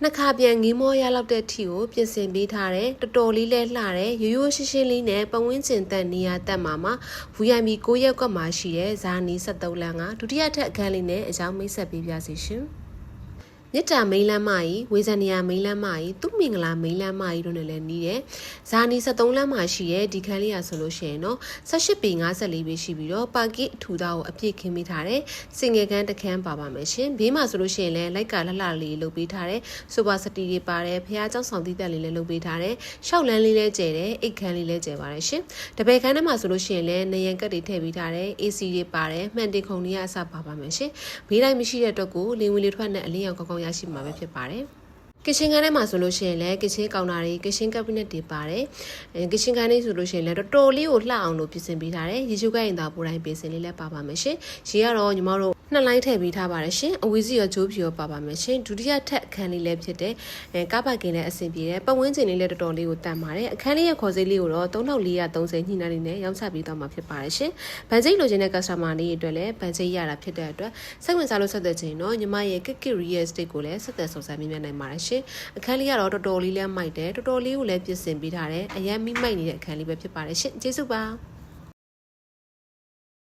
နှစ်ခါပြန်ငင်းမောရလောက်တဲ့ထီကိုပြင်ဆင်ပေးထားတယ်တော်တော်လေးလဲလှတယ်ရိုးရိုးရှင်းရှင်းလေးနဲ့ပတ်ဝန်းကျင်တက်နေရတက်မှာ VIP 9ရပ်ကွက်မှာရှိတဲ့ဇာနီ73လမ်းကဒုတိယထပ်အခန်းလေးနဲ့အကြောင်းမိတ်ဆက်ပေးပြစီရှင်မြစ်တာမိန်လမ်းမကြီးဝေဇန်နီယာမိန်လမ်းမကြီးသူ့မင်္ဂလာမိန်လမ်းမကြီးတို့နဲ့လည်းနီးတယ်ဇာနီ73လမ်းမှာရှိတဲ့ဒီခန်းလေးရဆိုလို့ရှိရင်တော့18ပေ54ပေရှိပြီးတော့ပါကစ်အထူသားကိုအပြည့်ခင်းပေးထားတယ်စင်ငယ်ခန်းတစ်ခန်းပါပါမယ်ရှင်ဘေးမှာဆိုလို့ရှိရင်လည်းလိုက်ကလှလှလေးလုပ်ပေးထားတယ်ဆိုပါစတီတွေပါတယ်ဖះเจ้าဆောင်သီးတက်လေးလည်းလုပ်ပေးထားတယ်ရှောက်လန်းလေးလည်းကျဲတယ်အိတ်ခန်းလေးလည်းကျဲပါတယ်ရှင်တပည့်ခန်းထဲမှာဆိုလို့ရှိရင်လည်းနေရန်ကတ်တွေထည့်ပေးထားတယ် AC တွေပါတယ်မှန်တင်ခုံတွေကအစပါပါမယ်ရှင်ဘေးတိုင်းမရှိတဲ့အတွက်ကိုလင်းဝင်လေးထွက်နဲ့အလင်းရောင်ကောင်းကောင်းရရှိမှာပဲဖြစ်ပါတယ်ကစ်ချင်းခန်းထဲမှာဆိုလို့ရှိရင်လည်းကစ်ချင်းကောင်တာတွေကစ်ချင်းကက်ဘိနက်တွေပါတယ်ကစ်ချင်းခန်းလေးဆိုလို့ရှိရင်လည်းတော်တော်လေးကိုလှအောင်လို့ပြင်ဆင်ပေးထားတယ်ရေချိုးကရင်သာပိုတိုင်းပြင်ဆင်လေးလည်းပါပါမယ်ရှင်ရေကတော့ညီမတို့နှစ်လိုင်းထည့်ပေးထားပါတယ်ရှင်အဝီစီရောဂျိုးဖြူရောပါပါမယ်ရှင်ဒုတိယထပ်အခန်းလေးလည်းဖြစ်တဲ့ကားပါကင်လည်းအဆင်ပြေတယ်ပတ်ဝန်းကျင်လေးလည်းတော်တော်လေးကိုတန်ပါတယ်အခန်းလေးရဲ့ခေါ်စိလေးကိုတော့3430ညှိနှိုင်းနေရောင်းချပေးတော့မှာဖြစ်ပါတယ်ရှင်ဗန်စိတ်လိုချင်တဲ့ customer လေးတွေအတွက်လည်းဗန်စိတ်ရတာဖြစ်တဲ့အတွက်စိတ်ဝင်စားလို့ဆက်သွယ်ခြင်းတော့ညီမရဲ့ Kiki Real Estate ကိုလည်းဆက်သွယ်စုံစမ်းမြင်နိုင်ပါတယ်ရှင်အခန်းလေးကတော့တော်တော်လေးလည်းမိုက်တယ်တော်တော်လေးကိုလည်းပြင်ဆင်ပေးထားတယ်အရန်မိမိုက်နေတဲ့အခန်းလေးပဲဖြစ်ပါတယ်ရှင်ကျေးဇူးပါ